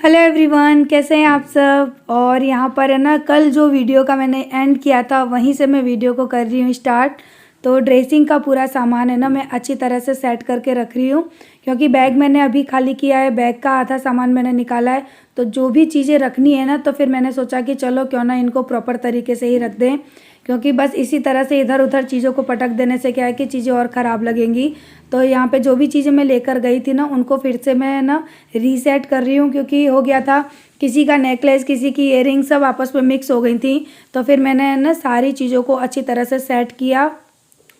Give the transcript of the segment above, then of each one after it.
Hello everyone, कैसे हैं आप सब। और यहाँ पर है ना, कल जो वीडियो का मैंने एंड किया था वहीं से मैं वीडियो को कर रही हूँ स्टार्ट। तो ड्रेसिंग का पूरा सामान है ना, मैं अच्छी तरह से सेट करके रख रही हूँ, क्योंकि बैग मैंने अभी खाली किया है, बैग का आधा सामान मैंने निकाला है। तो जो भी चीज़ें रखनी है ना, तो फिर मैंने सोचा कि चलो क्यों ना इनको प्रॉपर तरीके से ही रख दें, क्योंकि बस इसी तरह से इधर उधर चीज़ों को पटक देने से क्या है कि चीज़ें और ख़राब लगेंगी। तो यहाँ पे जो भी चीज़ें मैं लेकर गई थी ना, उनको फिर से मैं ना रीसेट कर रही हूँ, क्योंकि हो गया था किसी का नेकलेस, किसी की इयररिंग सब आपस में मिक्स हो गई थी। तो फिर मैंने ना सारी चीज़ों को अच्छी तरह से सेट किया,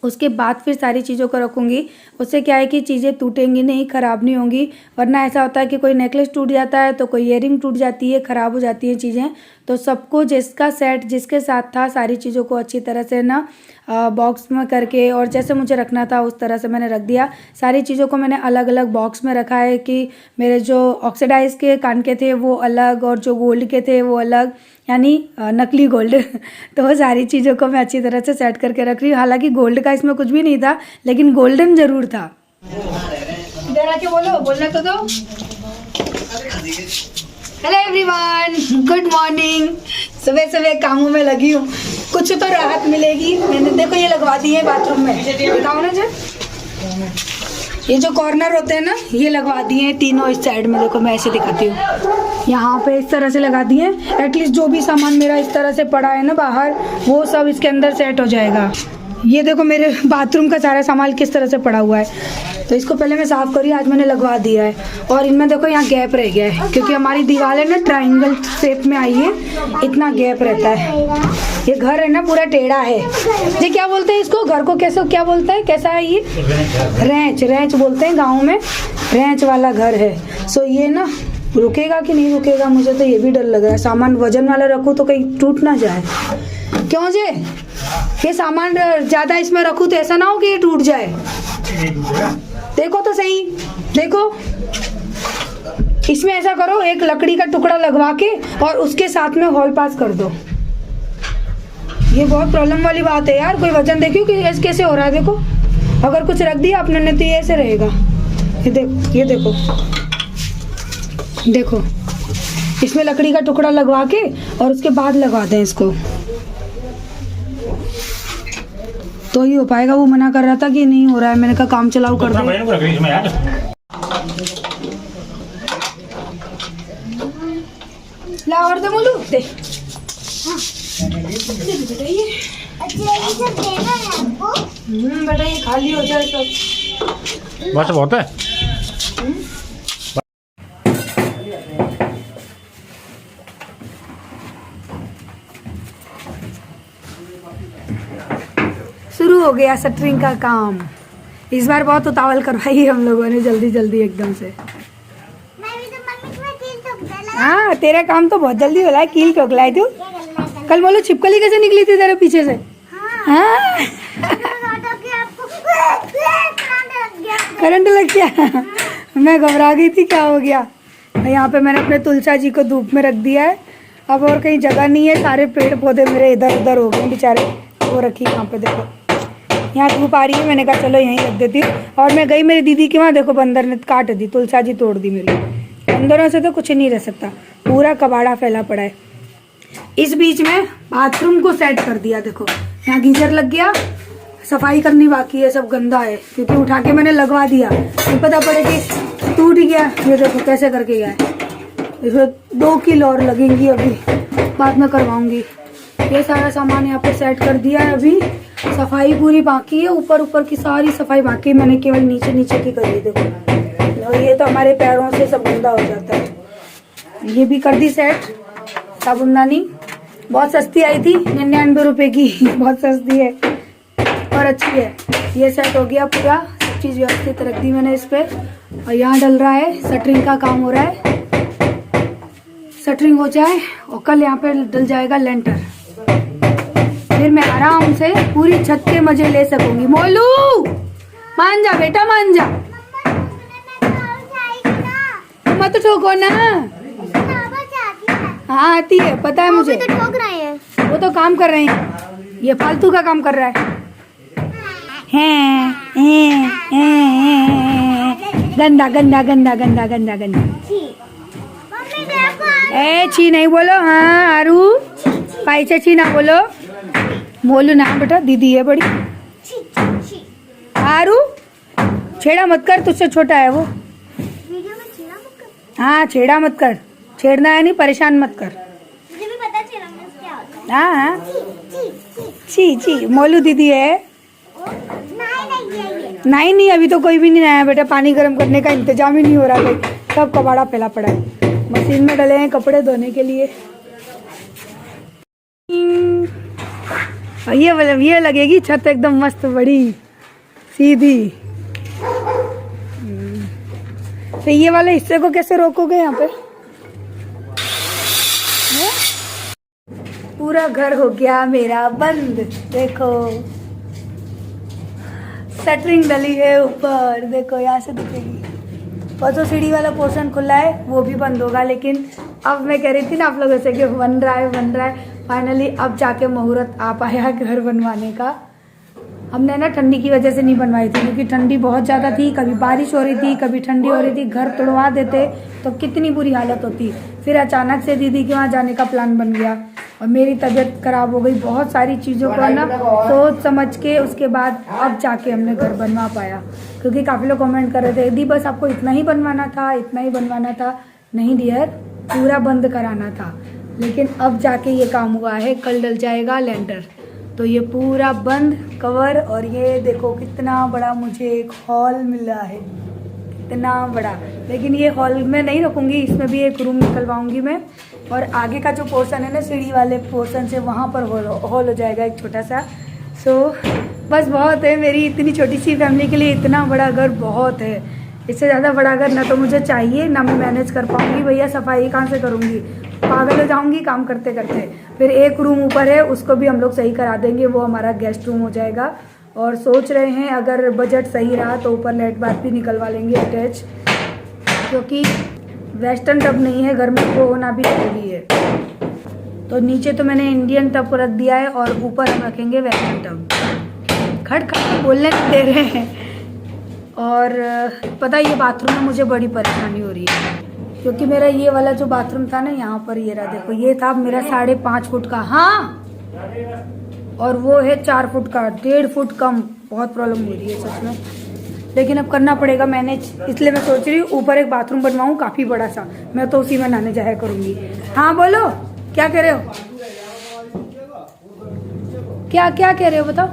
उसके बाद फिर सारी चीज़ों को रखूँगी। उससे क्या है कि चीज़ें टूटेंगी नहीं, ख़राब नहीं होंगी। वरना ऐसा होता है कि कोई नेकलेस टूट जाता है तो कोई इयररिंग टूट जाती है, ख़राब हो जाती हैं चीज़ें। तो सबको जिसका सेट जिसके साथ था, सारी चीज़ों को अच्छी तरह से ना बॉक्स में करके और जैसे मुझे रखना था उस तरह से मैंने रख दिया। सारी चीज़ों को मैंने अलग अलग बॉक्स में रखा है कि मेरे जो ऑक्सीडाइज के कान के थे वो अलग और जो गोल्ड के थे वो अलग, यानी नकली गोल्ड। तो वो सारी चीज़ों को मैं अच्छी तरह से सेट करके रख रही हूँ। हालांकि गोल्ड का इसमें कुछ भी नहीं था, लेकिन गोल्डन ज़रूर था। इधर आके बोलो, बोलना तो दो। Hello everyone, good morning. सुबह सुबह कामों में लगी हूँ, कुछ तो राहत मिलेगी। मैंने देखो ये लगवा दी है बाथरूम में, दिखाओ ना जब। ये जो कॉर्नर होते हैं ना, ये लगवा दिए हैं तीनों इस साइड में। देखो मैं ऐसे दिखाती हूँ, यहाँ पे इस तरह से लगा दिए हैं। एटलीस्ट जो भी सामान मेरा इस तरह से पड़ा है ना बाहर, वो सब इसके अंदर सेट हो जाएगा। ये देखो मेरे बाथरूम का सारा सामान किस तरह से पड़ा हुआ है। तो इसको पहले मैं साफ़ करी, आज मैंने लगवा दिया है। और इनमें देखो यहाँ गैप रह गया है, क्योंकि हमारी दीवार है ना ट्रायंगल शेप में आई है, इतना गैप रहता है। ये घर है ना पूरा टेढ़ा है। ये क्या बोलते हैं इसको, घर को कैसे क्या बोलता है, कैसा है ये? रेंच, रेंच बोलते हैं गाँव में, रेंच वाला घर है। सो ये ना रुकेगा कि नहीं रुकेगा, मुझे तो ये भी डर लग रहा है। सामान वजन वाला रखूँ तो कहीं टूट ना जाए। क्यों जे ये सामान ज़्यादा इसमें रखूँ तो ऐसा ना हो कि ये टूट जाए। देखो तो सही, देखो इसमें ऐसा करो, एक लकड़ी का टुकड़ा लगवा के और उसके साथ में हॉल पास कर दो। ये बहुत प्रॉब्लम वाली बात है यार। कोई वजन देखियो कि ऐसे कैसे हो रहा है। देखो अगर कुछ रख दिया आपने ने तो ये ऐसे रहेगा। ये देखो देखो, इसमें लकड़ी का टुकड़ा लगवा के और उसके बाद लगा दें इसको, तो ही हो पाएगा। वो मना कर रहा था कि नहीं हो रहा है, मैंने कहा काम चलाओ कर दे। ला और दे बोलू दे। बेटा ये खाली हो जाए सब, बस बहुत है। शुरू हो गया शटरिंग का काम। इस बार बहुत उतावल करवाई है हम लोगों ने, जल्दी जल्दी एकदम से। हाँ तेरा काम तो बहुत जल्दी हो रहा है। कील ठोकलाई तू कल, बोलो छिपकली कैसे निकली थी तेरे पीछे से? हाँ करंट लग गया। मैं घबरा गई थी क्या हो गया। यहाँ पे मैंने अपने तुलसा जी को धूप में रख दिया है। अब और कहीं जगह नहीं है, सारे पेड़ पौधे मेरे इधर उधर हो गए बेचारे। वो रखी यहाँ पे, देखो यहाँ धूप आ रही है, मैंने कहा चलो यहीं रख देती हूँ। और मैं गई मेरी दीदी के वहाँ, देखो बंदर ने काट दी, तुलसा जी तोड़ दी मेरी। बंदरों से तो कुछ नहीं रह सकता, पूरा कबाड़ा फैला पड़ा है। इस बीच में बाथरूम को सेट कर दिया। देखो यहाँ गीजर लग गया, सफाई करनी बाकी है, सब गंदा है क्योंकि उठा के मैंने लगवा दिया। नहीं पता पड़े कि टूट गया। ये देखो कैसे करके गया है। इसमें 2 किलो और लगेंगी, अभी बाद में करवाऊंगी। ये सारा सामान यहाँ पे सेट कर दिया है। अभी सफाई पूरी बाकी है, ऊपर ऊपर की सारी सफाई बाकी है, मैंने केवल नीचे नीचे की करी। देखो ये तो हमारे पैरों से सब गंदा हो जाता है। ये भी कर दी सेट। साबुनदानी बहुत सस्ती आई थी, 99 रुपए की, बहुत सस्ती है और अच्छी है। ये सेट हो गया पूरा, सब चीज़ व्यवस्थित रख दी मैंने इस पर। और यहाँ डल रहा है, शटरिंग का काम हो रहा है। शटरिंग हो जाए और कल यहाँ पे डल जाएगा लेंटर, फिर मैं आराम से पूरी छत के मजे ले सकूंगी। मोलू मान जा बेटा, मान जा, मत ठोको ना। हाँ आती है, पता है मुझे। तो ठोक रहे हैं, वो तो काम कर रहे हैं, ये फालतू का काम कर रहा है। गंदा गंदा गंदा गंदा गंदा गंदा। मम्मी ए छी नहीं बोलो। हाँ आरू पैसे छी ना बोलो। बोलो ना बेटा, दीदी है बड़ी। आरू छेड़ा मत कर, तुझसे छोटा है वो। वीडियो में छेड़ा मत कर। हाँ छेड़ा मत कर, छेड़ना है नहीं, परेशान मत कर। मुझे भी पता चला क्या होता है। हाँ हाँ छी छी, मोलू दीदी है। नहीं नहीं, अभी तो कोई भी नहीं आया बेटा, पानी गर्म करने का इंतजाम ही नहीं हो रहा भाई, सब कबाड़ा फैला पड़ा है। मशीन में डले हैं कपड़े धोने के लिए। ये लगेगी छत एकदम मस्त बड़ी सीधी। तो ये वाले हिस्से को कैसे रोकोगे यहाँ पे? है? पूरा घर हो गया मेरा बंद। देखो शटरिंग डली है ऊपर, देखो यहाँ से दिखेगी। और जो सीढ़ी वाला पोर्शन खुला है वो भी बंद होगा, लेकिन अब मैं कह रही थी ना आप लोगों से कि बन रहा है फाइनली। अब जाके मुहूर्त आ पाया घर बनवाने का। हमने ना ठंडी की वजह से नहीं बनवाई थी, क्योंकि ठंडी बहुत ज़्यादा थी, कभी बारिश हो रही थी कभी ठंडी हो रही थी, घर तोड़वा देते तो कितनी बुरी हालत होती। फिर अचानक से दीदी के वहाँ जाने का प्लान बन गया और मेरी तबीयत खराब हो गई। बहुत सारी चीज़ों को ना सोच समझ के उसके बाद अब जाके हमने घर बनवा पाया। क्योंकि काफ़ी लोग कमेंट कर रहे थे दी बस आपको इतना ही बनवाना था, इतना ही बनवाना था। नहीं डियर, पूरा बंद कराना था, लेकिन अब जाके ये काम हुआ है। कल डल जाएगा लेंटर, तो ये पूरा बंद कवर। और ये देखो कितना बड़ा मुझे एक हॉल मिला है, कितना बड़ा। लेकिन ये हॉल में नहीं रखूँगी, इसमें भी एक रूम निकलवाऊंगी मैं। और आगे का जो पोर्शन है ना सीढ़ी वाले पोर्शन से, वहाँ पर हॉल हो जाएगा एक छोटा सा। सो बस बहुत है, मेरी इतनी छोटी सी फैमिली के लिए इतना बड़ा घर बहुत है। इससे ज़्यादा बड़ा घर ना तो मुझे चाहिए, ना मैं मैनेज कर पाऊँगी। भैया सफाई कहाँ से करूँगी, पागल हो जाऊँगी काम करते करते। फिर एक रूम ऊपर है, उसको भी हम लोग सही करा देंगे, वो हमारा गेस्ट रूम हो जाएगा। और सोच रहे हैं अगर बजट सही रहा तो ऊपर लेट बाथ भी निकलवा लेंगे अटैच, क्योंकि वेस्टर्न टब नहीं है घर में, वो होना भी जरूरी है। तो नीचे तो मैंने इंडियन टब रख दिया है और ऊपर हम रखेंगे वेस्टर्न टब। खट खट बोलने दे रहे हैं। और पता है ये बाथरूम में मुझे बड़ी परेशानी हो रही है, क्योंकि मेरा ये वाला जो बाथरूम था ना यहाँ पर, ये रहा देखो, ये था मेरा 5.5 फुट का। हाँ, और वो है 4 फुट का, 1.5 फुट कम। बहुत प्रॉब्लम हो रही है सच में, लेकिन अब करना पड़ेगा मैनेज। इसलिए मैं सोच रही हूँ ऊपर एक बाथरूम बनवाऊँ काफ़ी बड़ा सा, मैं तो उसी में नहाने जाया करूँगी। हाँ बोलो, क्या कह रहे हो? क्या क्या कह रहे हो बताओ?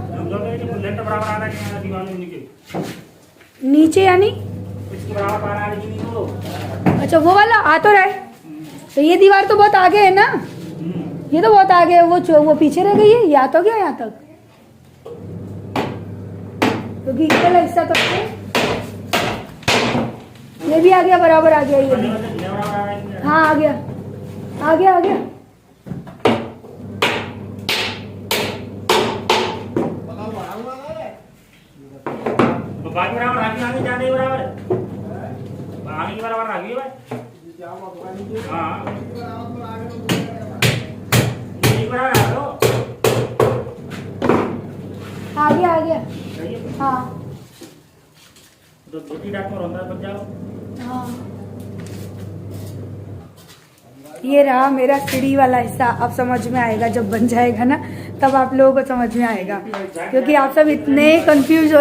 नीचे यानी? अच्छा वो वाला आ तो रहा है, तो ये दीवार तो बहुत आगे है ना, ये तो बहुत आगे है। वो पीछे रह गई है, या तो गया यहाँ तक, क्योंकि ये वाला हिस्सा तो ये भी आ गया, बराबर आ गया ये भी। हाँ आ गया आ गया आ गया। आ गया हाँ हाँ। ये रहा मेरा सीढ़ी वाला हिस्सा। अब समझ में आएगा जब बन जाएगा ना, तब आप लोगों को समझ में आएगा। क्योंकि आप सब इतने कंफ्यूज हो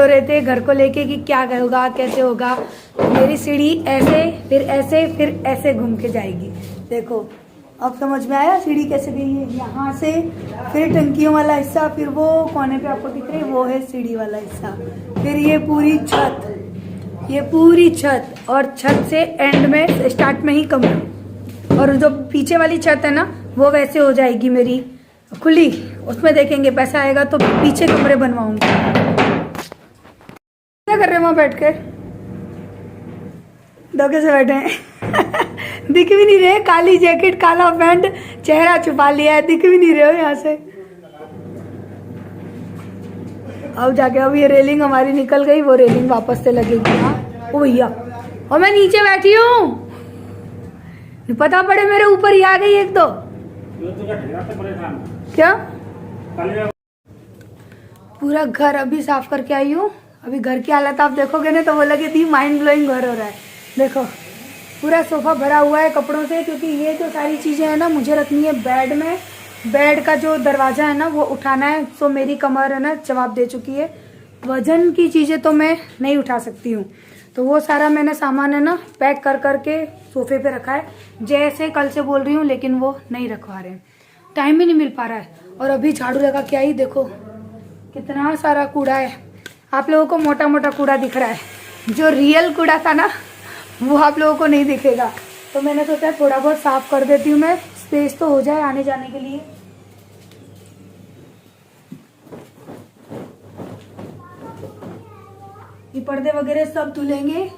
रहे थे घर को लेके कि क्या होगा कैसे होगा। मेरी सीढ़ी ऐसे फिर ऐसे घूम के जाएगी। देखो अब समझ में आया सीढ़ी कैसे गई है, यहाँ से फिर टंकियों वाला हिस्सा, फिर वो कोने पे आपको दिख रही है वो है सीढ़ी वाला हिस्सा, फिर ये पूरी छत और छत से एंड में स्टार्ट में ही कमरा। और जो पीछे वाली छत है ना वो वैसे हो जाएगी मेरी खुली, उसमें देखेंगे पैसा आएगा तो पीछे कमरे बनवाऊंगी। क्या कर रहे हैं वहां बैठ के? धोखे से बैठे हैं दिख भी नहीं रहे, काली जैकेट काला पैंट, चेहरा छुपा लिया है, दिख भी नहीं रहे हो यहाँ से। अब जाके अब ये रेलिंग हमारी निकल गई, वो रेलिंग वापस से लगेगी। हाँ ओ भैया, और मैं नीचे बैठी हूँ, पता पड़े मेरे ऊपर ही आ गई एक दो। क्या पूरा घर अभी साफ करके आई हूँ। अभी घर की हालत आप देखोगे ना तो वो लगे थी माइंड ब्लोइंग घर हो रहा है। देखो पूरा सोफ़ा भरा हुआ है कपड़ों से, क्योंकि ये जो सारी चीज़ें हैं ना मुझे रखनी है बेड में। बेड का जो दरवाज़ा है ना वो उठाना है, सो मेरी कमर है ना जवाब दे चुकी है। वजन की चीज़ें तो मैं नहीं उठा सकती हूँ, तो वो सारा मैंने सामान है ना पैक कर करके सोफे पे रखा है। जैसे कल से बोल रही हूँ लेकिन वो नहीं रखवा रहे हैं, टाइम ही नहीं मिल पा रहा है। और अभी झाड़ू लगा के आई, देखो कितना सारा कूड़ा है। आप लोगों को मोटा मोटा कूड़ा दिख रहा है, जो रियल कूड़ा था ना वो आप लोगों को नहीं दिखेगा। तो मैंने सोचा थोड़ा बहुत साफ कर देती हूँ मैं, स्पेस तो हो जाए आने जाने के लिए। ये पर्दे वगैरह सब धुलेंगे,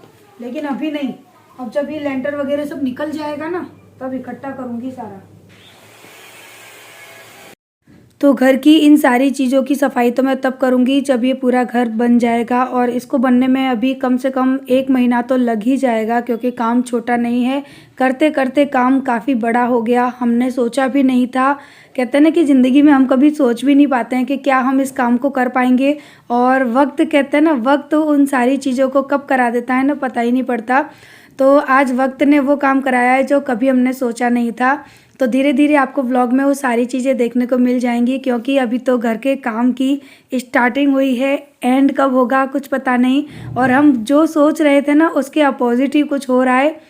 लेकिन अभी नहीं। अब जब ये लेंटर वगैरह सब निकल जाएगा ना तब इकट्ठा करूंगी सारा। तो घर की इन सारी चीज़ों की सफाई तो मैं तब करूंगी जब ये पूरा घर बन जाएगा, और इसको बनने में अभी कम से कम 1 महीना तो लग ही जाएगा, क्योंकि काम छोटा नहीं है। करते करते काम काफ़ी बड़ा हो गया, हमने सोचा भी नहीं था। कहते हैं ना कि ज़िंदगी में हम कभी सोच भी नहीं पाते हैं कि क्या हम इस काम को कर पाएंगे, और वक्त कहते हैं ना, वक्त उन सारी चीज़ों को कब करा देता है ना पता ही नहीं पड़ता। तो आज वक्त ने वो काम कराया है जो कभी हमने सोचा नहीं था। तो धीरे धीरे आपको व्लॉग में वो सारी चीज़ें देखने को मिल जाएंगी, क्योंकि अभी तो घर के काम की स्टार्टिंग हुई है, एंड कब होगा कुछ पता नहीं। और हम जो सोच रहे थे ना उसके अपोजिट ही कुछ हो रहा है।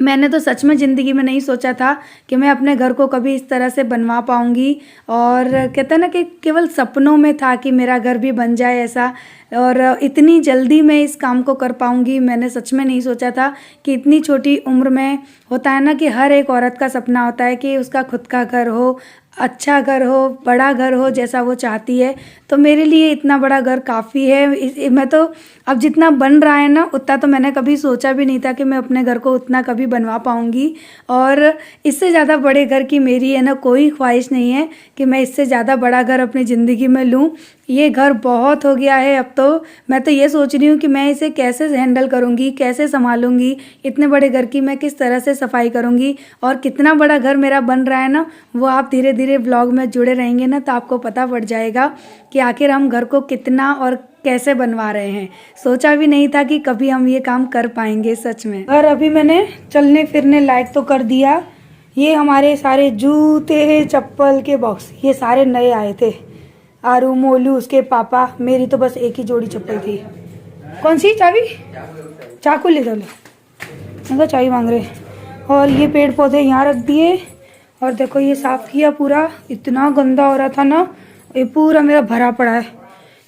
मैंने तो सच में ज़िंदगी में नहीं सोचा था कि मैं अपने घर को कभी इस तरह से बनवा पाऊँगी, और कहते हैं ना कि केवल सपनों में था कि मेरा घर भी बन जाए ऐसा, और इतनी जल्दी मैं इस काम को कर पाऊँगी मैंने सच में नहीं सोचा था। कि इतनी छोटी उम्र में होता है ना कि हर एक औरत का सपना होता है कि उसका खुद का घर हो, अच्छा घर हो, बड़ा घर हो, जैसा वो चाहती है। तो मेरे लिए इतना बड़ा घर काफ़ी है। मैं तो अब जितना बन रहा है ना उतना तो मैंने कभी सोचा भी नहीं था कि मैं अपने घर को उतना कभी बनवा पाऊँगी। और इससे ज़्यादा बड़े घर की मेरी है ना कोई ख्वाहिश नहीं है कि मैं इससे ज़्यादा बड़ा घर अपनी ज़िंदगी में लूँ। ये घर बहुत हो गया है अब तो। मैं तो ये सोच रही हूँ कि मैं इसे कैसे हैंडल करूँगी, कैसे संभालूँगी, इतने बड़े घर की मैं किस तरह से सफाई करूँगी। और कितना बड़ा घर मेरा बन रहा है ना वो आप धीरे धीरे व्लॉग में जुड़े रहेंगे ना तो आपको पता पड़ जाएगा कि आखिर हम घर को कितना और कैसे बनवा रहे हैं। सोचा भी नहीं था कि कभी हम ये काम कर पाएंगे सच में। और अभी मैंने चलने फिरने लायक तो कर दिया। ये हमारे सारे जूते चप्पल के बॉक्स ये सारे नए आए थे। आरू, मोलू, उसके पापा, मेरी तो बस एक ही जोड़ी चप्पल थी। कौन सी चाबी? चाकू ले दो, ले चाबी मांग रहे। और ये पेड़ पौधे यहाँ रख दिए, और देखो ये साफ किया पूरा। इतना गंदा हो रहा था ना, ये पूरा मेरा भरा पड़ा है।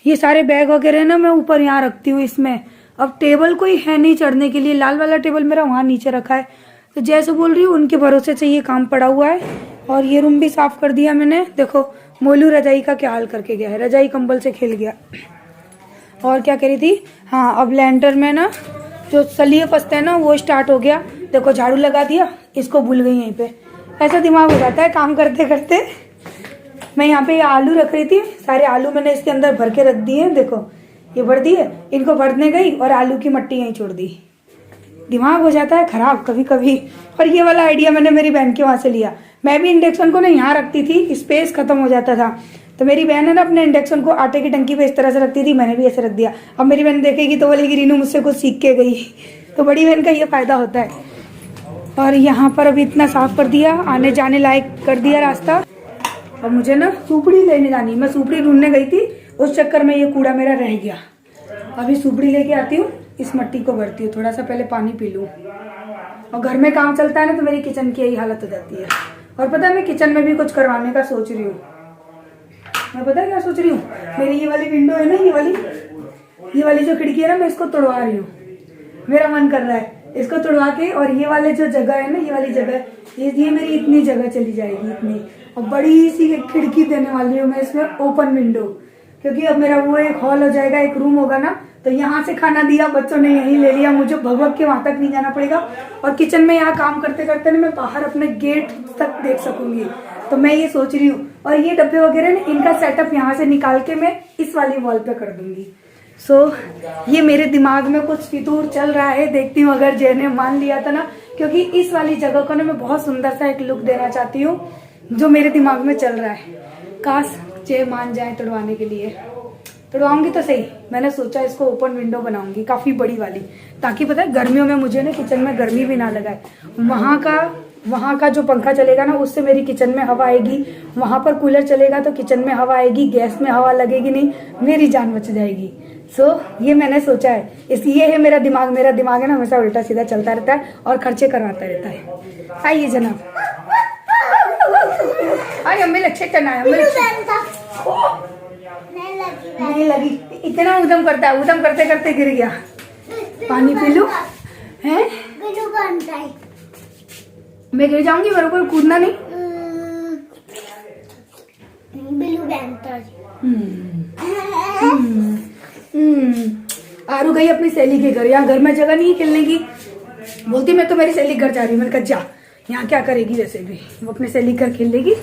ये सारे बैग वगैरह ना मैं ऊपर यहाँ रखती हूँ इसमें। अब टेबल कोई है नहीं चढ़ने के लिए, लाल वाला टेबल मेरा वहाँ नीचे रखा है। तो जैसे बोल रही हूँ उनके भरोसे से ये काम पड़ा हुआ है। और ये रूम भी साफ कर दिया मैंने। देखो मोलू रजाई का क्या हाल करके गया है, रजाई कंबल से खेल गया। और क्या कह रही थी, हाँ अब लैंटर में ना जो सलिए फंसते हैं ना वो स्टार्ट हो गया। देखो झाड़ू लगा दिया, इसको भूल गई यहीं पे। ऐसा दिमाग हो जाता है काम करते करते। मैं यहाँ पे ये आलू रख रही थी, सारे आलू मैंने इसके अंदर भर के रख दिए। देखो ये भर दिए, इनको भरने गई और आलू की मट्टी यहीं छोड़ दी। दिमाग हो जाता है खराब कभी कभी। और ये वाला आइडिया मैंने मेरी बहन के वहाँ से लिया। मैं भी इंडक्शन को ना यहाँ रखती थी, स्पेस खत्म हो जाता था। तो मेरी बहन है ना अपने इंडक्शन को आटे की टंकी पे इस तरह से रखती थी, मैंने भी ऐसे रख दिया। अब मेरी बहन देखेगी तो बोलेगी रीनू मुझसे कुछ सीख के गई। तो बड़ी बहन का ये फायदा होता है। और यहाँ पर अभी इतना साफ कर दिया, आने जाने लायक कर दिया रास्ता। अब मुझे ना सुपड़ी लेने जानी, मैं सुपड़ी ढूंढने गई थी, उस चक्कर में ये कूड़ा मेरा रह गया। अभी सुपड़ी लेके आती हूँ, इस मट्टी को भरती हूँ, थोड़ा सा पहले पानी पी लूँ। और घर में काम चलता है ना तो मेरी किचन की यही हालत हो जाती है। और पता है मैं किचन में भी कुछ करवाने का सोच रही हूँ। मैं पता है क्या सोच रही हूँ, मेरी ये वाली विंडो है ना, ये वाली जो खिड़की है ना, मैं इसको तोड़वा रही हूँ। मेरा मन कर रहा है इसको तोड़वा के, और ये वाले जो जगह है ना, ये वाली जगह, ये मेरी इतनी जगह चली जाएगी इतनी। और बड़ी सी खिड़की देने वाली हूँ मैं इसमें, ओपन विंडो। क्योंकि अब मेरा वो एक हॉल हो जाएगा, एक रूम होगा ना, तो यहाँ से खाना दिया, बच्चों ने यहीं ले लिया, मुझे भगवत के वहां तक नहीं जाना पड़ेगा। और किचन में यहाँ काम करते करते ना मैं बाहर अपने गेट तक देख सकूंगी। तो मैं ये सोच रही हूँ। और ये डब्बे वगैरह ना, इनका सेटअप यहाँ से निकाल के मैं इस वाली वॉल पे कर दूंगी। ये मेरे दिमाग में कुछ फितूर चल रहा है, देखती हूँ अगर जय ने मान लिया था ना। क्योंकि इस वाली जगह को ना मैं बहुत सुंदर सा एक लुक देना चाहती हूँ, जो मेरे दिमाग में चल रहा है। काश जय मान जाए तोड़वाने के लिए। तोड़वाऊंगी तो सही, मैंने सोचा इसको ओपन विंडो बनाऊंगी, काफी बड़ी वाली, ताकि पता है गर्मियों में मुझे ना किचन में गर्मी भी ना लगाए। वहाँ का जो पंखा चलेगा ना उससे मेरी किचन में हवा आएगी, वहाँ पर कूलर चलेगा तो किचन में हवा आएगी, गैस में हवा लगेगी नहीं, मेरी जान बच जाएगी। ये मैंने सोचा है। इसलिए है मेरा दिमाग है ना हमेशा उल्टा सीधा चलता रहता है और खर्चे करवाता रहता है। आइए जनाब, आइए अम्मी लक्ष्य करना है। नहीं लगी, इतना उधम करता है, उधम करते करते गिर गया। पानी पी लूं? हैं? मैं गिर जाऊंगी, मेरे ऊपर कूदना नहीं। आरू गई अपनी सहेली के घर, यहाँ घर में जगह नहीं है खेलने की। बोलती मैं तो मेरी सहेली घर जा रही हूँ। मैंने कहा जा, यहाँ क्या करेगी, वैसे भी वो अपनी सहेली घर खेल लेगी।